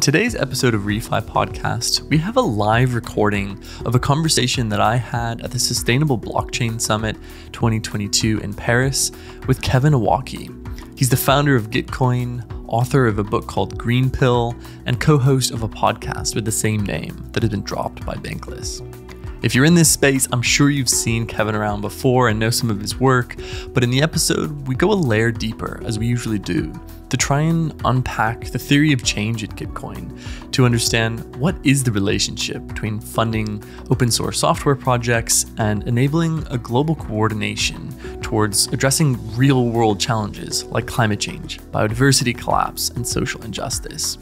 In today's episode of ReFi Podcast, we have a live recording of a conversation that I had at the Sustainable Blockchain Summit 2022 in Paris with Kevin Owocki. He's the founder of Gitcoin, author of a book called Green Pill, and co-host of a podcast with the same name that has been dropped by Bankless. If you're in this space, I'm sure you've seen Kevin around before and know some of his work, but in the episode, we go a layer deeper, as we usually do, to try and unpack the theory of change at Gitcoin, to understand what is the relationship between funding open source software projects and enabling a global coordination towards addressing real world challenges like climate change, biodiversity collapse, and social injustice.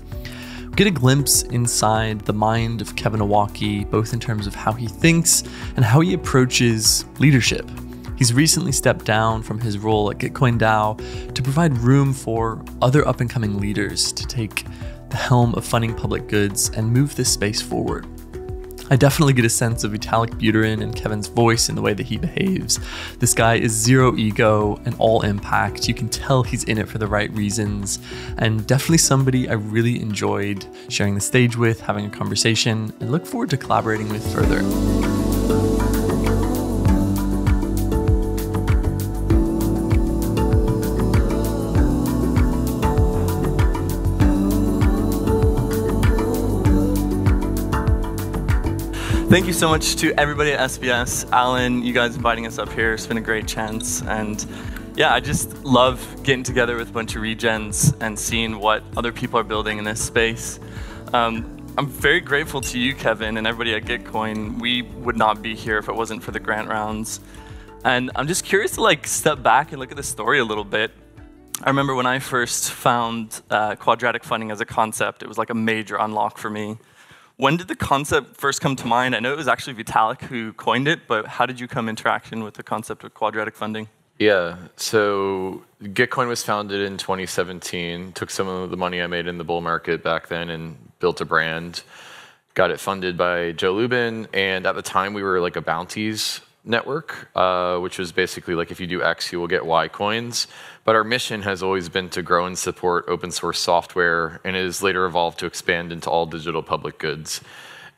Get a glimpse inside the mind of Kevin Owocki, both in terms of how he thinks and how he approaches leadership. He's recently stepped down from his role at Gitcoin DAO to provide room for other up-and-coming leaders to take the helm of funding public goods and move this space forward. I definitely get a sense of Vitalik Buterin and Kevin's voice in the way that he behaves. This guy is zero ego and all impact. You can tell he's in it for the right reasons, and definitely somebody I really enjoyed sharing the stage with, having a conversation, and look forward to collaborating with further. Thank you so much to everybody at SBS. Alan, you guys inviting us up here. It's been a great chance. And yeah, I just love getting together with a bunch of regens and seeing what other people are building in this space. I'm very grateful to you, Kevin, and everybody at Gitcoin. We would not be here if it wasn't for the grant rounds. And I'm just curious to step back and look at the story a little bit. I remember when I first found quadratic funding as a concept, it was like a major unlock for me. When did the concept first come to mind? I know it was actually Vitalik who coined it, but how did you come interaction with the concept of quadratic funding? Yeah, so Gitcoin was founded in 2017, took some of the money I made in the bull market back then and built a brand, got it funded by Joe Lubin, and at the time we were like a bounties network, which was basically like if you do X, you will get Y coins. But our mission has always been to grow and support open source software, and it has later evolved to expand into all digital public goods.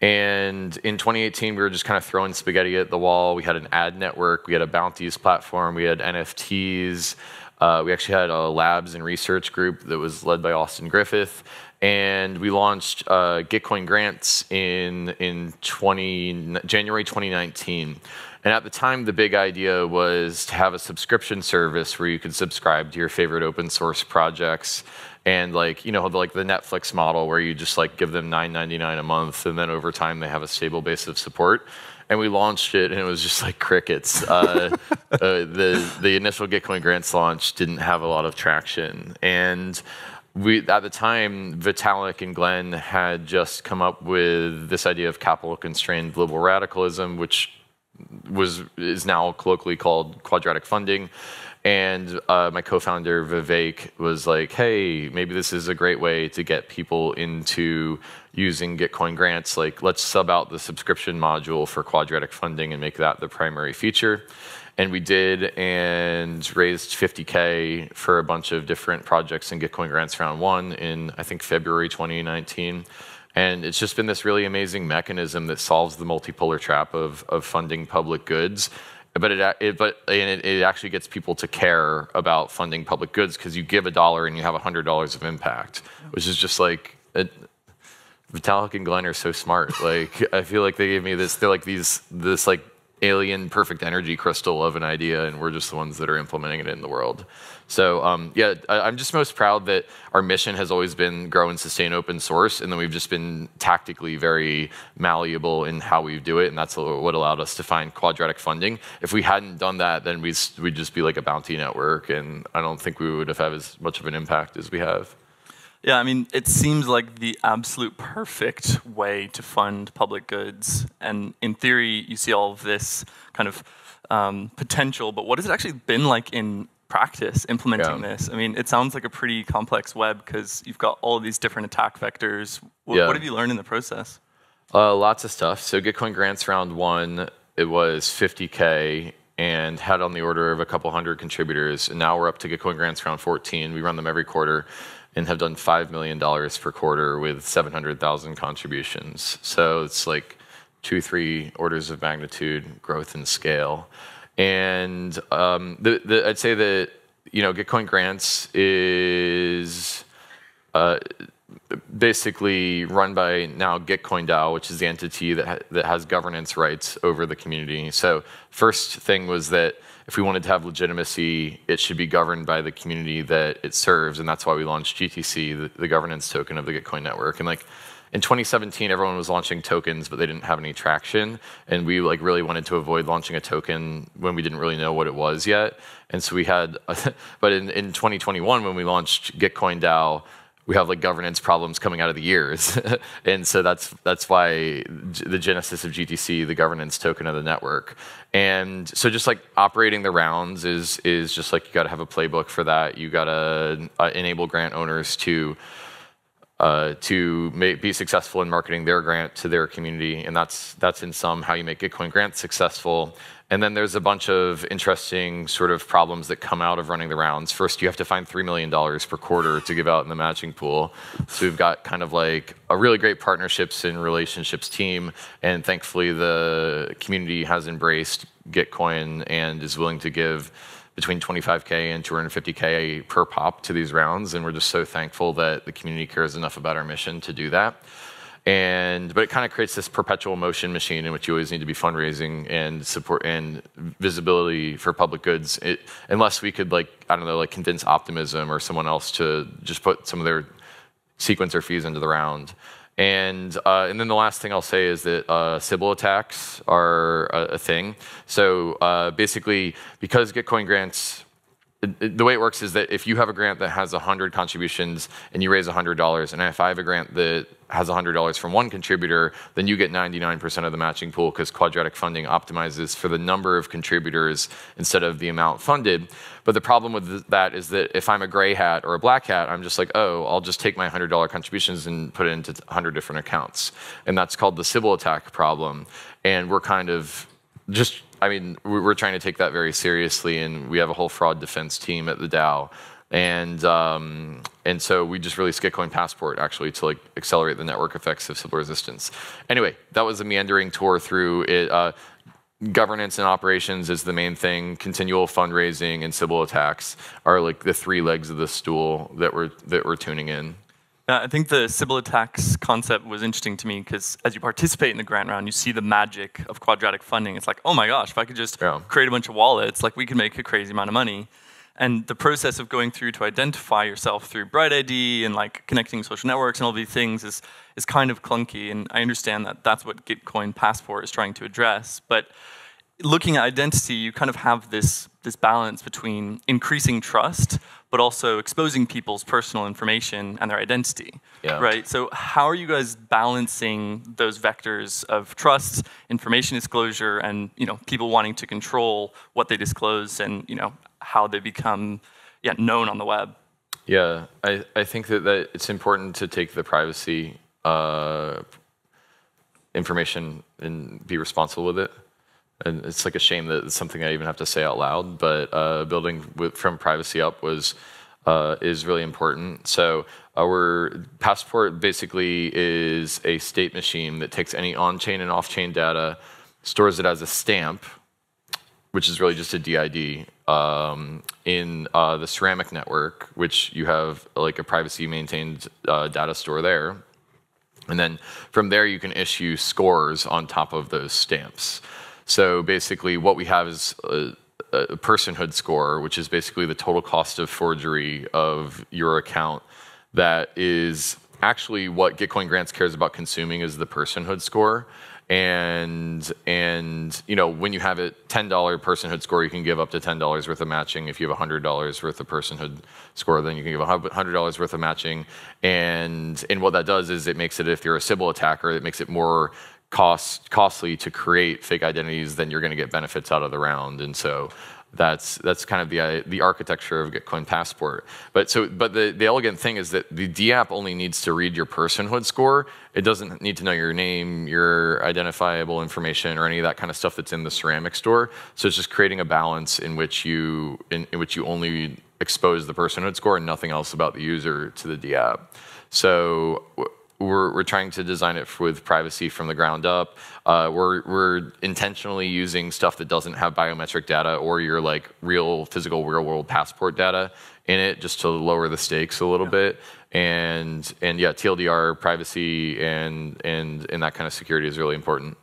And in 2018, we were just kind of throwing spaghetti at the wall. We had an ad network, we had a bounties platform, we had NFTs, we actually had a labs and research group that was led by Austin Griffith. And we launched Gitcoin Grants in January 2019. And at the time, the big idea was to have a subscription service where you could subscribe to your favorite open source projects, and the Netflix model where you just give them $9.99 a month, and then over time they have a stable base of support. And we launched it, and it was just like crickets. The initial Gitcoin Grants launch didn't have a lot of traction, and at the time, Vitalik and Glenn had just come up with this idea of capital-constrained global radicalism, which is now colloquially called quadratic funding. And my co-founder, Vivek, was like, hey, maybe this is a great way to get people into using Gitcoin Grants. Let's sub out the subscription module for quadratic funding and make that the primary feature. And we did, and raised $50K for a bunch of different projects in Gitcoin Grants Round 1 in, I think, February 2019. And it's just been this really amazing mechanism that solves the multipolar trap of funding public goods. But it actually gets people to care about funding public goods, because you give $1 and you have $100 of impact, which is just Vitalik and Glenn are so smart. I feel like they gave me this. They're this alien perfect energy crystal of an idea, and we're just the ones that are implementing it in the world. So yeah, I'm just most proud that our mission has always been grow and sustain open source, and then we've just been tactically very malleable in how we do it, and that's what allowed us to find quadratic funding. If we hadn't done that, then we'd just be like a bounty network, and I don't think we would have had as much of an impact as we have. Yeah, I mean, it seems like the absolute perfect way to fund public goods. And in theory, you see all of this kind of potential, but what has it actually been like in practice implementing this? I mean, it sounds like a pretty complex web, because you've got all of these different attack vectors. What have you learned in the process? Lots of stuff. So Gitcoin Grants Round 1, it was $50K and had on the order of a couple hundred contributors. And now we're up to Gitcoin Grants Round 14. We run them every quarter. and have done $5 million per quarter with 700,000 contributions. So it's like 2-3 orders of magnitude growth and scale. And I'd say that Gitcoin Grants is basically run by now Gitcoin DAO, which is the entity that has governance rights over the community. So first thing was that if we wanted to have legitimacy, it should be governed by the community that it serves, and that's why we launched GTC, the governance token of the Gitcoin network. And in 2017, everyone was launching tokens, but they didn't have any traction, and we really wanted to avoid launching a token when we didn't really know what it was yet. And so we had, but in 2021, when we launched Gitcoin DAO, we have governance problems coming out of the years. And so that's why the genesis of GTC, the governance token of the network. And so just operating the rounds is just you got to have a playbook for that. You got to enable grant owners to be successful in marketing their grant to their community. And that's in sum how you make Gitcoin grants successful. And then there's a bunch of interesting sort of problems that come out of running the rounds. First, you have to find $3 million per quarter to give out in the matching pool. So we've got kind of a really great partnerships and relationships team. And thankfully, the community has embraced Gitcoin and is willing to give between $25K and $250K per pop to these rounds. And we're just so thankful that the community cares enough about our mission to do that. But it kind of creates this perpetual motion machine in which you always need to be fundraising and support and visibility for public goods. Unless we could convince Optimism or someone else to just put some of their sequencer fees into the round. And then the last thing I'll say is that sybil attacks are a thing. So basically, because Gitcoin grants, the way it works is that if you have a grant that has 100 contributions and you raise $100, and if I have a grant that has $100 from one contributor, then you get 99% of the matching pool because Quadratic funding optimizes for the number of contributors instead of the amount funded. But the problem with that is that if I'm a gray hat or a black hat, I'm just I'll just take my $100 contributions and put it into 100 different accounts. And that's called the sybil attack problem. And we're kind of we're trying to take that very seriously, and we have a whole fraud defense team at the DAO. And so we just released Gitcoin Passport actually to accelerate the network effects of sybil resistance. Anyway, that was a meandering tour through it. Governance and operations is the main thing. Continual fundraising and sybil attacks are the 3 legs of the stool that we're tuning in. I think the sybil attacks concept was interesting to me because as you participate in the grant round, you see the magic of Quadratic funding. It's oh my gosh, if I could just create a bunch of wallets, we could make a crazy amount of money. And the process of going through to identify yourself through Bright ID and connecting social networks and all these things is kind of clunky. And I understand that that's what Gitcoin Passport is trying to address. But looking at identity, you kind of have this balance between increasing trust, but also exposing people's personal information and their identity, right? So how are you guys balancing those vectors of trust, information disclosure, and people wanting to control what they disclose and how they become known on the web? Yeah, I think that it's important to take the privacy information and be responsible with it. And it's a shame that it's something I even have to say out loud, but building from privacy up is really important. So our Passport basically is a state machine that takes any on-chain and off-chain data, stores it as a stamp, which is really just a DID, in the Ceramic network, which you have a privacy-maintained data store there. And then from there, you can issue scores on top of those stamps. So basically what we have is a personhood score, which is basically the total cost of forgery of your account. That is actually what Gitcoin Grants cares about consuming, is the personhood score. And when you have a $10 personhood score, you can give up to $10 worth of matching. If you have $100 worth of personhood score, then you can give $100 worth of matching. And what that does is it makes it, if you're a sybil attacker, it makes it more costly to create fake identities, then you're going to get benefits out of the round. And so that's kind of the architecture of Gitcoin Passport. But the elegant thing is that the DApp only needs to read your personhood score. It doesn't need to know your name, your identifiable information, or any of that kind of stuff that's in the Ceramic store. So it's just creating a balance in which you only expose the personhood score and nothing else about the user to the DApp. So we're trying to design it with privacy from the ground up. We're intentionally using stuff that doesn't have biometric data or your like real world passport data in it, just to lower the stakes a little bit. And yeah, TLDR, privacy, and that kind of security is really important.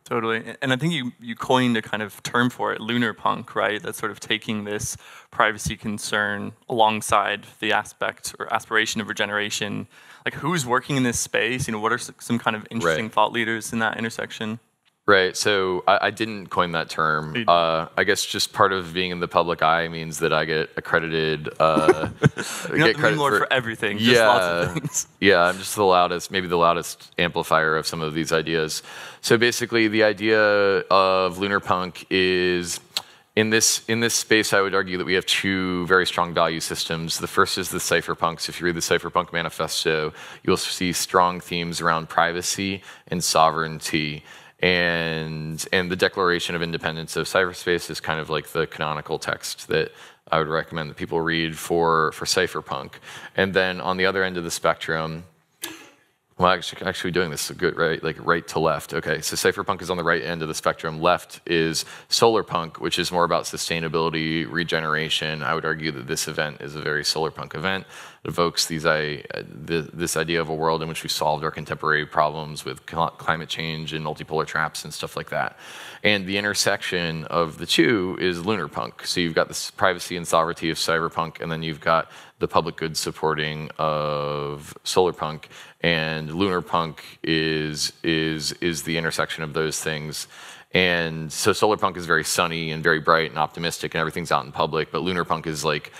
Totally. And I think you coined a kind of term for it, Lunar Punk, right? That's sort of taking this privacy concern alongside the aspect or aspiration of regeneration. Like, who's working in this space? You know, what are some kind of interesting thought leaders in that intersection? Right. So I didn't coin that term. I guess just part of being in the public eye means that I get accredited. You get credit for everything. Just lots of things. Yeah, I'm just the loudest, maybe the loudest amplifier of some of these ideas. So basically, the idea of Lunar Punk is in this space. I would argue that we have two very strong value systems. The first is the cypherpunks. If you read the cypherpunk manifesto, you'll see strong themes around privacy and sovereignty. And the Declaration of Independence of Cyberspace is kind of like the canonical text that I would recommend that people read for cypherpunk. And then on the other end of the spectrum, well, actually doing this is good, right? Like right to left. Okay, so cypherpunk is on the right end of the spectrum. Left is solarpunk, which is more about sustainability, regeneration. I would argue that this event is a very solarpunk event. It evokes this idea of a world in which we solved our contemporary problems with climate change and multipolar traps and stuff like that. And the intersection of the two is Lunar Punk. So you've got this privacy and sovereignty of cyberpunk, and then you've got the public good supporting of solarpunk. And Lunar Punk is the intersection of those things. And so solarpunk is very sunny and very bright and optimistic, and everything's out in public. But Lunar Punk is like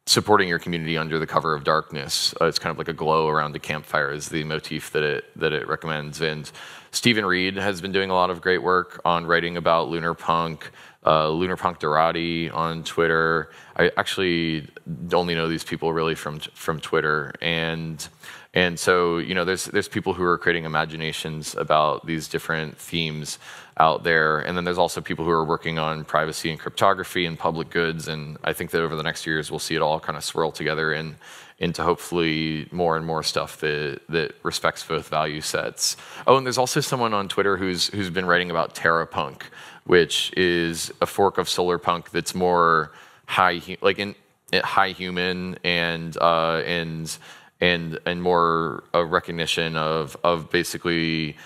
supporting your community under the cover of darkness. It's kind of like a glow around a campfire is the motif that it recommends. And Stephen Reed has been doing a lot of great work on writing about Lunar Punk. Lunar Punk Dorati on Twitter. I actually only know these people really from Twitter, and so you know there's people who are creating imaginations about these different themes out there, and then there's also people who are working on privacy and cryptography and public goods, and I think that over the next years we'll see it all kind of swirl together into hopefully more and more stuff that respects both value sets. Oh, and there's also someone on Twitter who's been writing about TerraPunk, which is a fork of solarpunk that's more high human and more a recognition of basically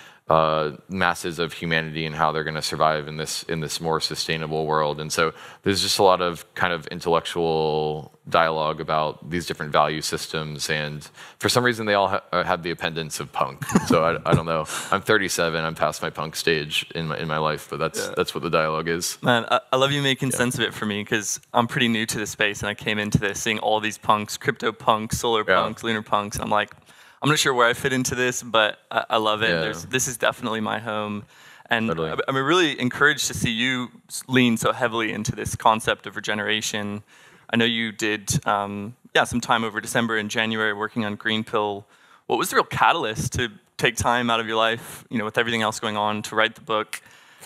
masses of humanity and how they're going to survive in this more sustainable world. And so there's just a lot of kind of intellectual dialogue about these different value systems, and for some reason they all have the appendance of punk. So I don't know. I'm 37. I'm past my punk stage in my life, but that's what the dialogue is. Man, I love you making sense of it for me, because I'm pretty new to the space, and I came into this seeing all these punks, crypto punks, solar punks, lunar punks, and I'm like, I'm not sure where I fit into this, but I love it. Yeah. This is definitely my home. And totally. I'm really encouraged to see you lean so heavily into this concept of regeneration. I know you did some time over December and January working on Green Pill. What was the real catalyst to take time out of your life, you know, with everything else going on, to write the book?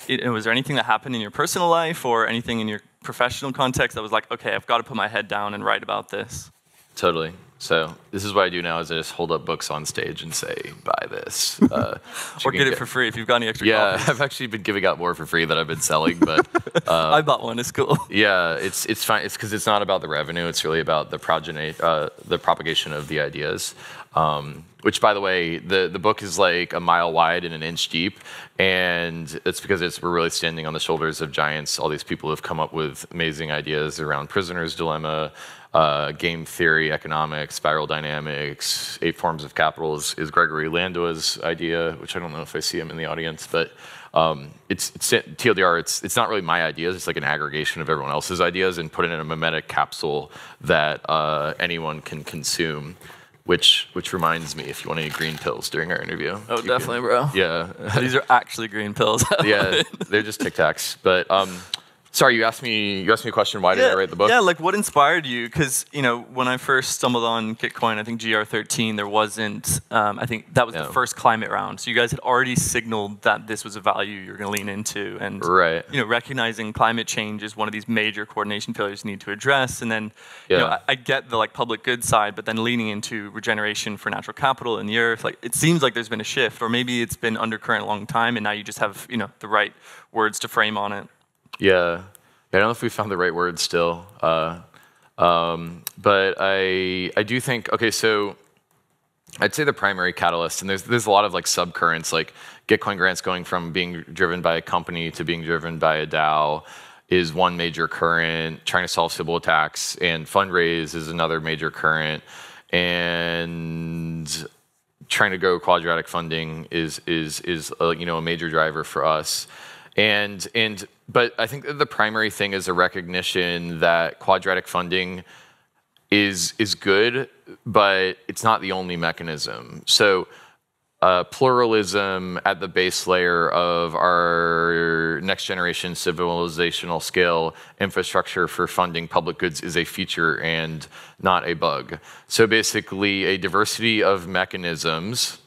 Was there anything that happened in your personal life or anything in your professional context that was like, okay, I've got to put my head down and write about this? Totally. So this is what I do now, is I just hold up books on stage and say, buy this. Or get it for free if you've got any extra copies. I've actually been giving out more for free than I've been selling, but I bought one. It's cool. Yeah, it's fine. It's because it's not about the revenue. It's really about the propagation of the ideas. Which, by the way, the book is like a mile wide and an inch deep, and it's because we're really standing on the shoulders of giants. All these people have come up with amazing ideas around prisoner's dilemma, game theory, economics, spiral dynamics, 8 forms of capital is Gregory Lando's idea, which I don't know if I see him in the audience, but it's TLDR. It's not really my ideas. It's like an aggregation of everyone else's ideas and put it in a mimetic capsule that anyone can consume. Which reminds me, if you want any green pills during our interview. Oh, definitely, bro. Yeah. These are actually green pills. Yeah, they're just Tic Tacs. But Sorry, you asked me a question. Why did I write the book? Yeah, like what inspired you? Because when I first stumbled on Gitcoin, I think GR13, there wasn't. I think that was the first climate round. So you guys had already signaled that this was a value you're going to lean into, and recognizing climate change is one of these major coordination failures you need to address. And then I get the public good side, but then leaning into regeneration for natural capital in the earth, like it seems like there's been a shift, or maybe it's been undercurrent a long time, and now you just have the right words to frame on it. Yeah, I don't know if we found the right word still, but I do think, okay, so I'd say the primary catalyst, and there's a lot of subcurrents, like Gitcoin grants going from being driven by a company to being driven by a DAO is one major current, trying to solve sybil attacks, and fundraise is another major current, and trying to go quadratic funding is a major driver for us. But I think that the primary thing is a recognition that quadratic funding is good, but it's not the only mechanism. So pluralism at the base layer of our next generation civilizational scale infrastructure for funding public goods is a feature and not a bug. So basically a diversity of mechanisms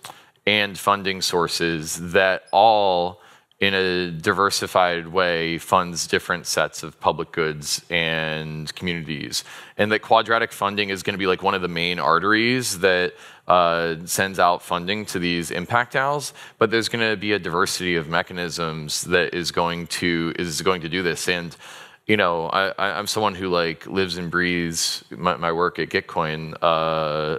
and funding sources that all in a diversified way funds different sets of public goods and communities. And that quadratic funding is going to be one of the main arteries that sends out funding to these impact DAOs, but there's going to be a diversity of mechanisms that is going to do this. And I'm someone who lives and breathes my work at Gitcoin.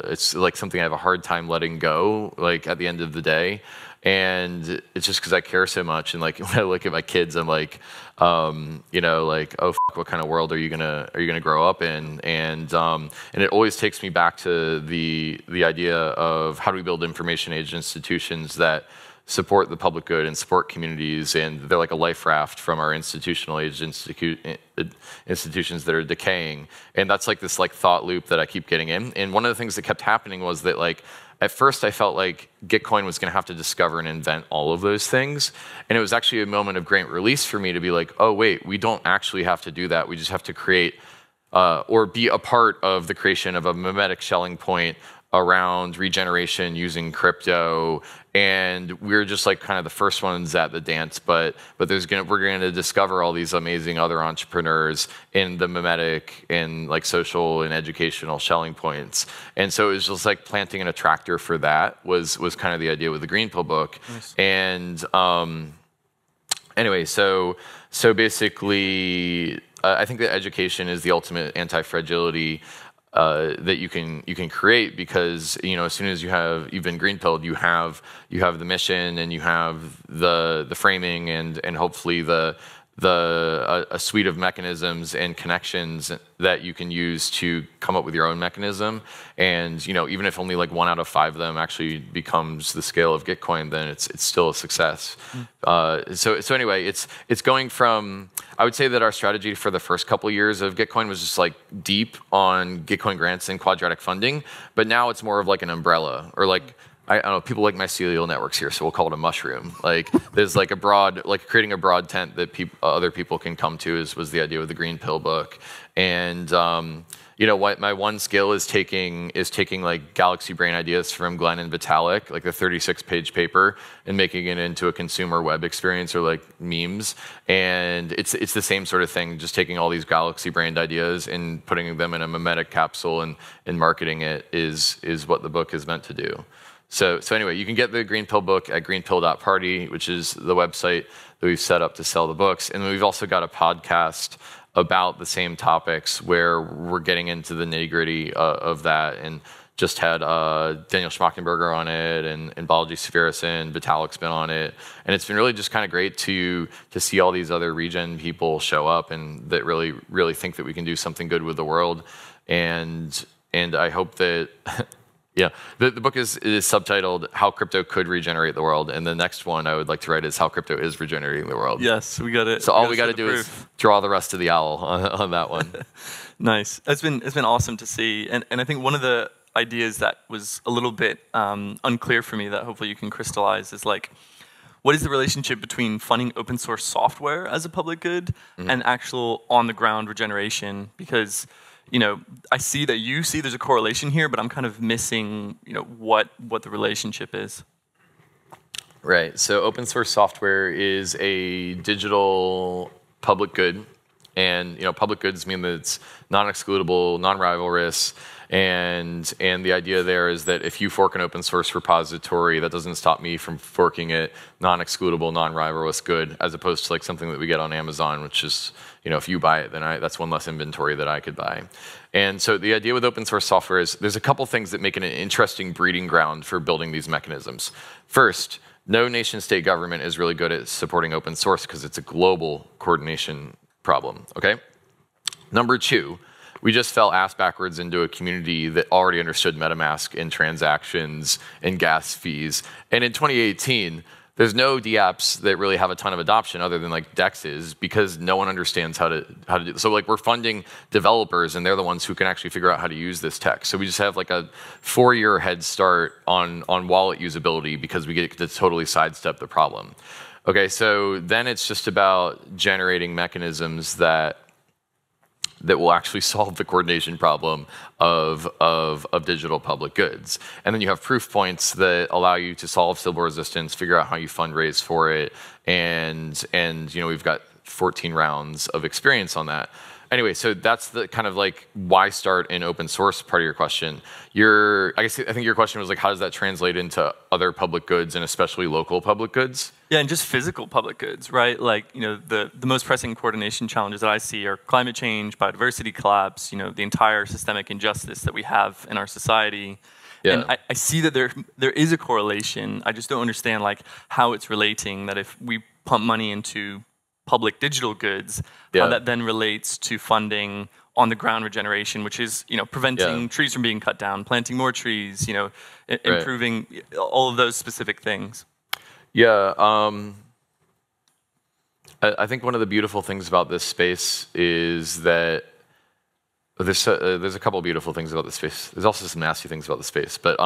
It's something I have a hard time letting go at the end of the day. And it's just because I care so much, and when I look at my kids, I'm oh, what kind of world are you gonna grow up in? And it always takes me back to the idea of how do we build information age institutions that support the public good and support communities, and they're like a life raft from our institutional age institutions that are decaying. And that's this thought loop that I keep getting in. And one of the things that kept happening was that at first I felt like Gitcoin was going to have to discover and invent all of those things. And it was actually a moment of great release for me to be oh wait, we don't actually have to do that. We just have to create or be a part of the creation of a mimetic shelling point around regeneration using crypto, and we're just kind of the first ones at the dance, but we're going to discover all these amazing other entrepreneurs in the mimetic and social and educational shelling points. And so it was just planting an attractor for that was kind of the idea with the Green Pill book. Nice. And anyway, so basically I think that education is the ultimate anti-fragility that you can create, because as soon as you've been green pilled, you have the mission, and you have the framing, and hopefully a suite of mechanisms and connections that you can use to come up with your own mechanism. And even if only 1 out of 5 of them actually becomes the scale of Gitcoin, then it's still a success. So anyway, it's going from, I would say that our strategy for the first couple of years of Gitcoin was just deep on Gitcoin grants and quadratic funding, but now it's more of an umbrella, or I don't know, people like mycelial networks here, so we'll call it a mushroom. There's a broad, creating a broad tent that other people can come to was the idea with the Green Pill book. And what my one skill is taking galaxy brain ideas from Glenn and Vitalik, the 36-page paper, and making it into a consumer web experience, or memes. And it's the same sort of thing, just taking all these galaxy brained ideas and putting them in a mimetic capsule and marketing it is what the book is meant to do. So anyway, you can get the Green Pill book at greenpill.party, which is the website that we've set up to sell the books. And we've also got a podcast about the same topics where we're getting into the nitty-gritty of that, and just had Daniel Schmachtenberger on it, and Balaji Sferasin, Vitalik's been on it. And it's been really just kind of great to see all these other regen people show up, and that really, really think that we can do something good with the world. And I hope that... Yeah, the book is subtitled "How Crypto Could Regenerate the World," and the next one I would like to write is "How Crypto Is Regenerating the World." Yes, we got it. So all we got to do is draw the rest of the owl on that one. Nice. It's been awesome to see, and I think one of the ideas that was a little bit unclear for me that hopefully you can crystallize is what is the relationship between funding open source software as a public good and actual on the ground regeneration? Because I see that you see there's a correlation here, but I'm kind of missing what the relationship is. Right. So open source software is a digital public good, and public goods mean that it's non-excludable, non-rivalrous. And the idea there is that if you fork an open source repository, that doesn't stop me from forking it non-excludable, non-rivalrous good, as opposed to like something that we get on Amazon, which is, if you buy it, then that's one less inventory that I could buy. And so the idea with open source software is there's a couple things that make it an interesting breeding ground for building these mechanisms. First, no nation state government is really good at supporting open source because it's a global coordination problem, okay? Number two, we just fell ass backwards into a community that already understood MetaMask and transactions and gas fees. And in 2018, there's no DApps that really have a ton of adoption other than like DEXs because no one understands how to do this. So like we're funding developers and they're the ones who can actually figure out how to use this tech. So we just have like a 4-year head start on wallet usability because we get to totally sidestep the problem. Okay, so then it's just about generating mechanisms that will actually solve the coordination problem of digital public goods. And then you have proof points that allow you to solve sybil resistance, figure out how you fundraise for it, and we've got 14 rounds of experience on that. Anyway, so that's the kind of like why start in open source part of your question. I think your question was like, how does that translate into other public goods and especially local public goods? Yeah, and just physical public goods, right? Like, the most pressing coordination challenges that I see are climate change, biodiversity collapse, the entire systemic injustice that we have in our society. Yeah. And I see that there is a correlation. I just don't understand like how it's relating, that if we pump money into public digital goods, how that then relates to funding on the ground regeneration, which is preventing trees from being cut down, planting more trees, improving all of those specific things. Yeah, I think one of the beautiful things about this space is that there's a couple of beautiful things about the space. There's also some nasty things about the space. But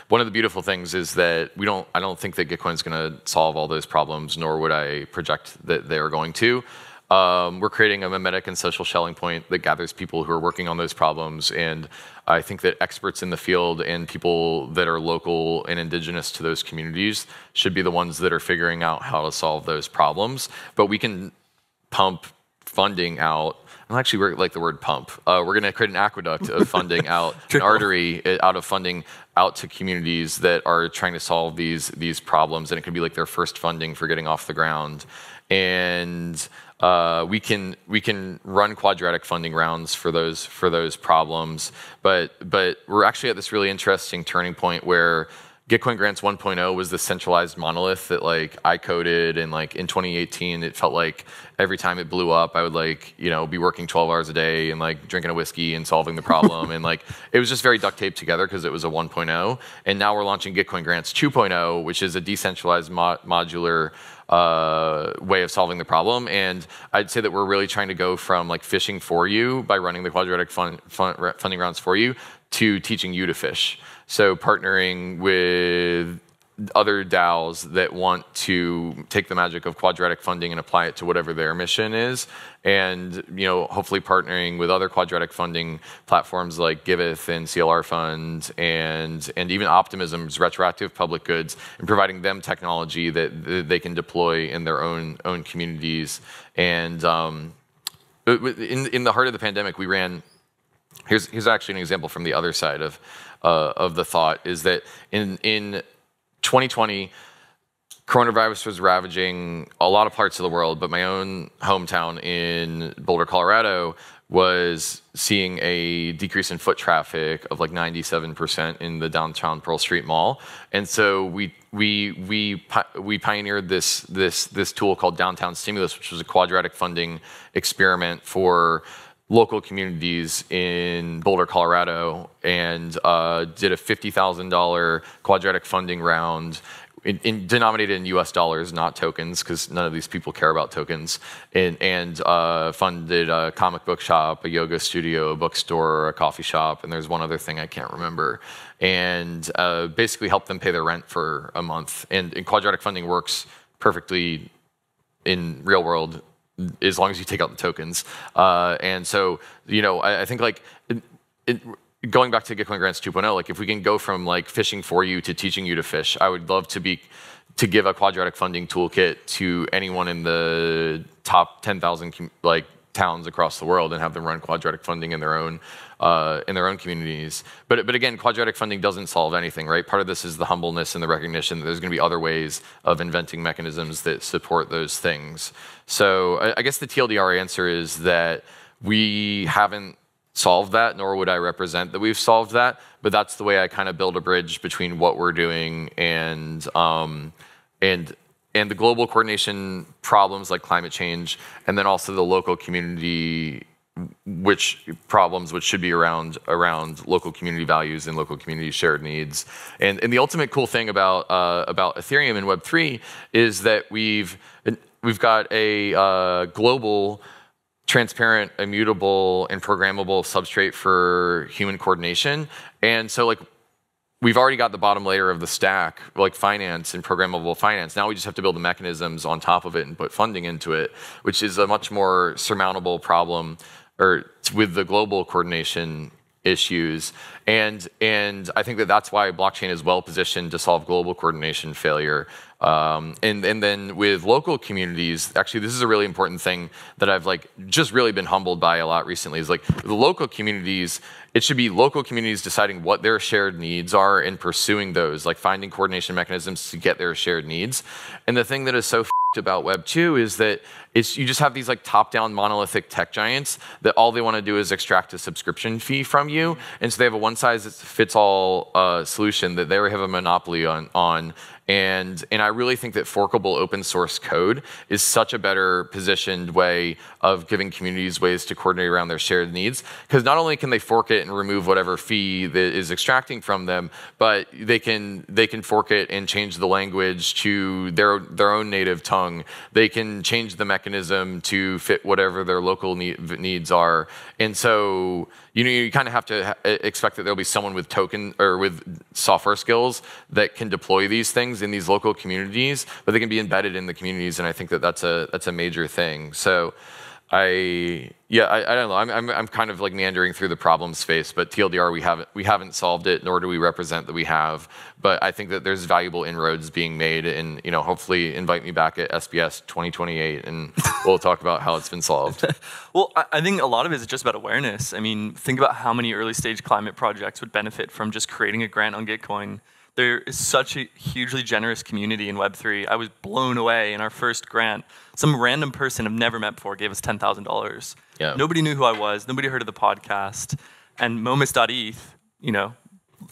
one of the beautiful things is that I don't think that Gitcoin is going to solve all those problems, nor would I project that they are going to. We're creating a mimetic and social shelling point that gathers people who are working on those problems. And I think that experts in the field and people that are local and indigenous to those communities should be the ones that are figuring out how to solve those problems. But we can pump funding out. I actually like the word pump. We're going to create an aqueduct of funding out, an artery out of funding out to communities that are trying to solve these problems, and it can be like their first funding for getting off the ground. And we can run quadratic funding rounds for those problems, but we're actually at this really interesting turning point where Gitcoin Grants 1.0 was the centralized monolith that like I coded, and like in 2018 it felt like every time it blew up I would like be working 12 hours a day and like drinking a whiskey and solving the problem and like it was just very duct taped together because it was a 1.0. And now we're launching Gitcoin Grants 2.0, which is a decentralized modular way of solving the problem. And I'd say that we're really trying to go from like fishing for you by running the quadratic funding rounds for you to teaching you to fish. So partnering with other DAOs that want to take the magic of quadratic funding and apply it to whatever their mission is, and hopefully partnering with other quadratic funding platforms like Giveth and CLR Fund and even Optimism's retroactive public goods, and providing them technology that they can deploy in their own communities. And in the heart of the pandemic, we ran. Here's actually an example from the other side of the thought, is that in 2020, coronavirus was ravaging a lot of parts of the world, but my own hometown in Boulder, Colorado was seeing a decrease in foot traffic of like 97% in the downtown Pearl Street Mall. And so we pioneered this tool called Downtown Stimulus, which was a quadratic funding experiment for local communities in Boulder, Colorado, and did a $50,000 quadratic funding round denominated in US dollars, not tokens, because none of these people care about tokens, and funded a comic book shop, a yoga studio, a bookstore, a coffee shop, and there's one other thing I can't remember, and basically helped them pay their rent for a month. And quadratic funding works perfectly in real world as long as you take out the tokens. And so, I think like going back to Gitcoin Grants 2.0, like if we can go from like fishing for you to teaching you to fish, I would love to give a quadratic funding toolkit to anyone in the top 10,000 like towns across the world and have them run quadratic funding in their own communities. But again, quadratic funding doesn't solve anything, right? Part of this is the humbleness and the recognition that there's going to be other ways of inventing mechanisms that support those things. So I guess the TLDR answer is that we haven't solved that, nor would I represent that we've solved that. But that's the way I kind of build a bridge between what we're doing and the global coordination problems like climate change, and then also the local community which should be around local community values and local community shared needs. And the ultimate cool thing about Ethereum and Web3 is that we've got a global, transparent, immutable, and programmable substrate for human coordination. And so like we've already got the bottom layer of the stack, like finance and programmable finance. Now we just have to build the mechanisms on top of it and put funding into it, which is a much more surmountable problem with the global coordination issues. And I think that's why blockchain is well positioned to solve global coordination failure. And then with local communities, actually this is a really important thing that I've like just really been humbled by a lot recently, is like the local communities, it should be local communities deciding what their shared needs are and pursuing those, like finding coordination mechanisms to get their shared needs. And the thing that is so about Web 2 is that you just have these like top-down monolithic tech giants that all they want to do is extract a subscription fee from you, and so they have a one-size-fits-all solution that they have a monopoly on. And I really think that forkable open source code is such a better positioned way of giving communities ways to coordinate around their shared needs. Because not only can they fork it and remove whatever fee that is extracting from them, but they can fork it and change the language to their own native tongue. They can change the mechanism to fit whatever their local needs are. And so you kind of have to expect that there'll be someone with with software skills that can deploy these things in these local communities, but they can be embedded in the communities, and I think that that's a major thing. So I don't know. I'm kind of like meandering through the problem space, but TLDR we haven't solved it, nor do we represent that we have. But I think that there's valuable inroads being made, and hopefully invite me back at SBS 2028, and we'll talk about how it's been solved. Well, I think a lot of it is just about awareness. I mean, think about how many early stage climate projects would benefit from just creating a grant on Gitcoin. There is such a hugely generous community in Web3. I was blown away in our first grant. Some random person I've never met before gave us $10,000. Yeah. Nobody knew who I was. Nobody heard of the podcast. And Momus.eth,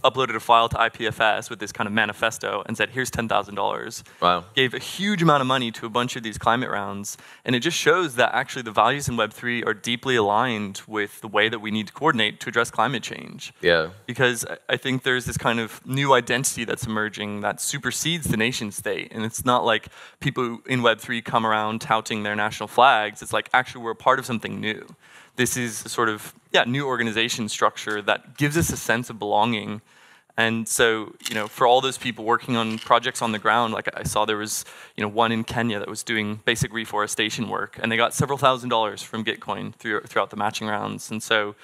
uploaded a file to IPFS with this kind of manifesto and said, here's $10,000. Wow. Gave a huge amount of money to a bunch of these climate rounds. And it just shows that actually the values in Web3 are deeply aligned with the way that we need to coordinate to address climate change. Yeah. Because I think there's this kind of new identity that's emerging that supersedes the nation state. And it's not like people in Web3 come around touting their national flags. It's like, actually, we're a part of something new. This is a sort of new organization structure that gives us a sense of belonging. And so, for all those people working on projects on the ground, like I saw there was, one in Kenya that was doing basic reforestation work, and they got several $1,000s from Gitcoin throughout the matching rounds. And so,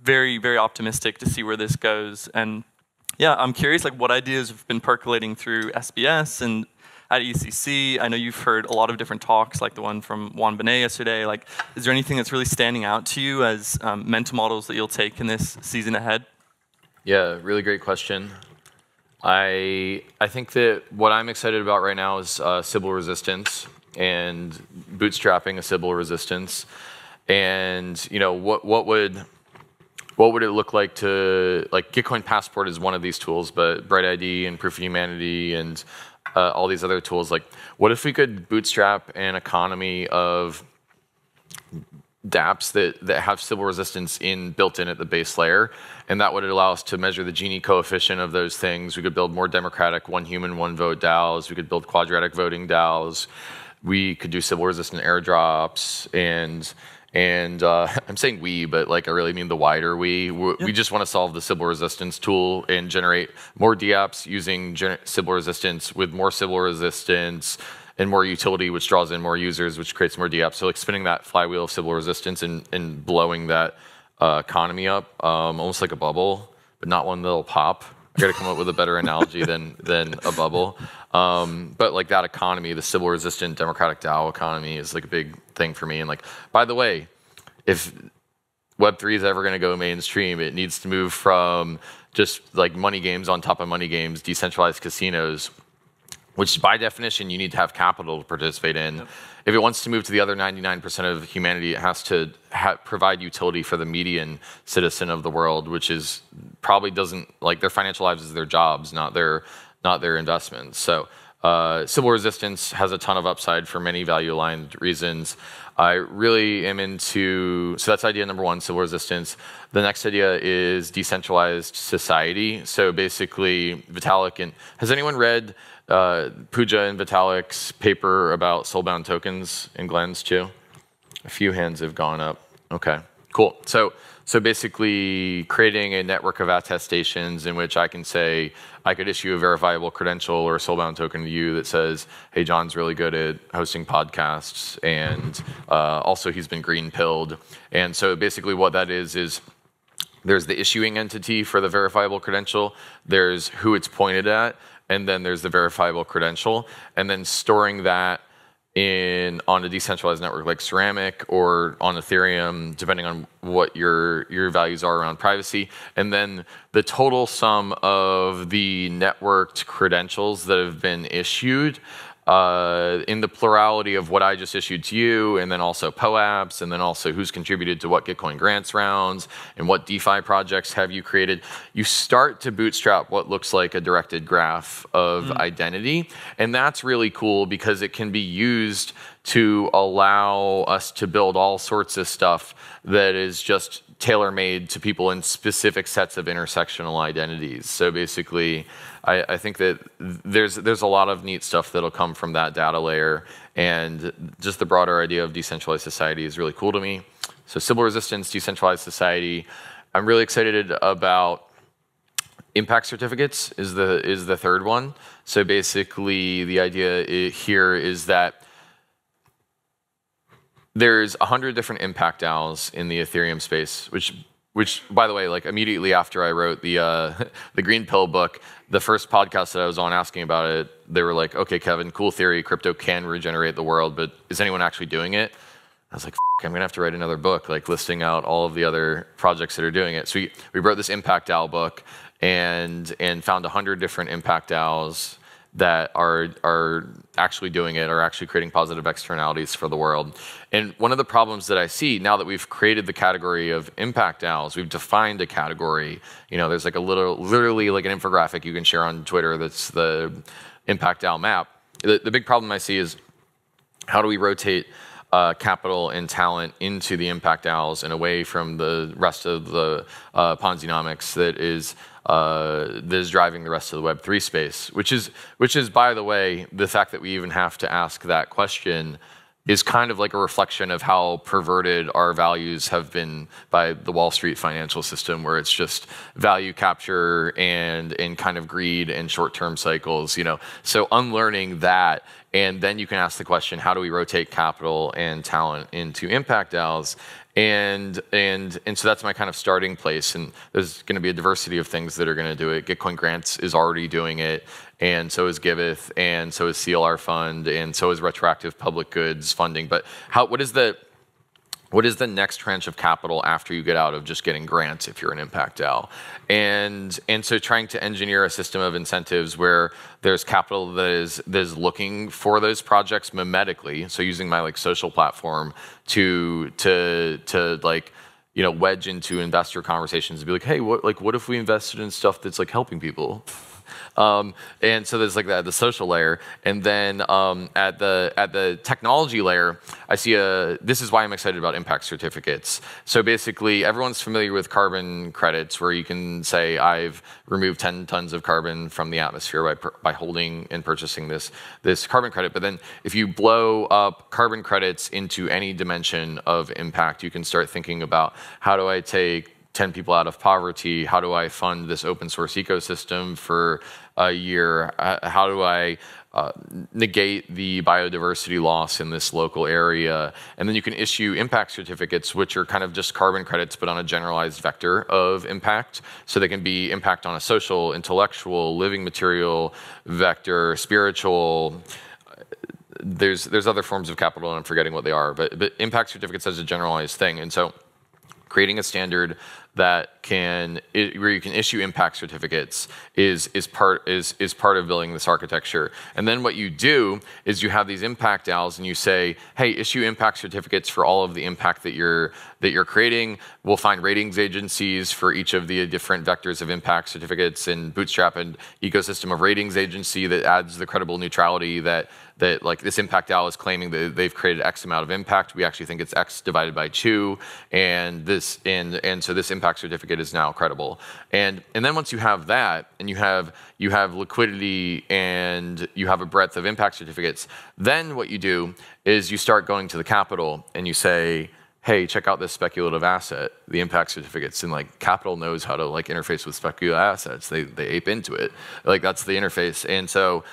very, very optimistic to see where this goes. And yeah, I'm curious, like what ideas have been percolating through SBS and at ECC. I know you've heard a lot of different talks, like the one from Juan Benet yesterday. Like, is there anything that's really standing out to you as mental models that you'll take in this season ahead? Yeah, really great question. I think that what I'm excited about right now is sybil resistance and bootstrapping a sybil resistance. And what would it look like to, like, Gitcoin Passport is one of these tools, but Bright ID and Proof of Humanity and all these other tools, like, what if we could bootstrap an economy of dApps that have sybil resistance built in at the base layer, and that would allow us to measure the Gini coefficient of those things. We could build more democratic one human, one vote DAOs. We could build quadratic voting DAOs. We could do sybil resistant airdrops, and I'm saying we, but like I really mean the wider we. We just want to solve the sybil resistance tool and generate more dApps using sybil resistance with more sybil resistance and more utility, which draws in more users, which creates more DApps. So like spinning that flywheel of Sybil resistance and blowing that economy up, almost like a bubble, but not one that'll pop. I got to come up with a better analogy than a bubble. But like that economy, the Sybil resistant democratic DAO economy is like a big thing for me. And like, by the way, if Web3 is ever going to go mainstream, it needs to move from just like money games on top of money games, decentralized casinos, which by definition you need to have capital to participate in. Yep. If it wants to move to the other 99% of humanity, it has to provide utility for the median citizen of the world, which is probably doesn't, like their financial lives is their jobs, not their investments. So Sybil resistance has a ton of upside for many value-aligned reasons. I really am into, so that's idea number one, Sybil resistance. The next idea is decentralized society. So basically, Vitalik, and has anyone read Pooja and Vitalik's paper about soulbound tokens in Glenn's too? A few hands have gone up. Okay, cool. So basically creating a network of attestations in which I can say, I could issue a verifiable credential or a soulbound token to you that says, hey, John's really good at hosting podcasts, and also he's been green-pilled. And so basically what that is there's the issuing entity for the verifiable credential, there's who it's pointed at, and then there's the verifiable credential, and then storing that on a decentralized network like Ceramic or on Ethereum, depending on what your values are around privacy. And then the total sum of the networked credentials that have been issued in the plurality of what I just issued to you, and then also POAPs, and then also who's contributed to what Gitcoin grants rounds, and what DeFi projects have you created. You start to bootstrap what looks like a directed graph of identity, and that's really cool because it can be used to allow us to build all sorts of stuff that is just tailor-made to people in specific sets of intersectional identities. So basically, I think that there's a lot of neat stuff that'll come from that data layer, and just the broader idea of decentralized society is really cool to me. So Sybil resistance, decentralized society. I'm really excited about impact certificates is the third one. So basically, the idea here is that there's 100 different impact DAOs in the Ethereum space, which by the way, like immediately after I wrote the Green Pill book, the first podcast that I was on asking about it, they were like, okay, Kevin, cool theory, crypto can regenerate the world, but is anyone actually doing it? I was like, I'm gonna have to write another book, like listing out all of the other projects that are doing it. So we wrote this impact DAO book and found 100 different impact DAOs that are actually doing it, are actually creating positive externalities for the world. And one of the problems that I see now that we've created the category of impact DAOs, we've defined a category. You know, there's like literally like an infographic you can share on Twitter that's the impact DAO map. The big problem I see is how do we rotate capital and talent into the impact DAOs and away from the rest of the Ponzi-nomics that is driving the rest of the Web3 space, which is, by the way, the fact that we even have to ask that question is kind of like a reflection of how perverted our values have been by the Wall Street financial system, where it's just value capture and kind of greed and short-term cycles, you know. So unlearning that, and then you can ask the question, how do we rotate capital and talent into impact DAOs? And so that's my kind of starting place, and there's going to be a diversity of things that are going to do it. Gitcoin Grants is already doing it, and so is Giveth, and so is CLR Fund, and so is retroactive public goods funding. But what is the next tranche of capital after you get out of just getting grants if you're an impact DAO? And so trying to engineer a system of incentives where there's capital that is looking for those projects mimetically, so using my like social platform to like, you know, wedge into investor conversations and be like, hey, what if we invested in stuff that's like helping people? And so there's like the social layer, and then at the technology layer, I see this is why I'm excited about impact certificates. So basically, everyone's familiar with carbon credits, where you can say I've removed 10 tons of carbon from the atmosphere by holding and purchasing this carbon credit. But then if you blow up carbon credits into any dimension of impact, you can start thinking about how do I take 10 people out of poverty? How do I fund this open source ecosystem for a year? How do I negate the biodiversity loss in this local area? And then you can issue impact certificates, which are kind of just carbon credits, but on a generalized vector of impact. So they can be impact on a social, intellectual, living material vector, spiritual. There's other forms of capital, and I'm forgetting what they are, but impact certificates as a generalized thing. And so creating a standard that where you can issue impact certificates is part of building this architecture. And then what you do is you have these impact DAOs, and you say, hey, issue impact certificates for all of the impact that you're creating. We'll find ratings agencies for each of the different vectors of impact certificates, and bootstrap an ecosystem of ratings agency that adds the credible neutrality that like this impact DAO is claiming that they've created X amount of impact. We actually think it's X divided by 2, and so this impact certificate is now credible. And then once you have that, and you have liquidity, and you have a breadth of impact certificates, then what you do is you start going to the capital and you say, hey, check out this speculative asset, the impact certificates. And like capital knows how to like interface with speculative assets. They ape into it. Like that's the interface. And so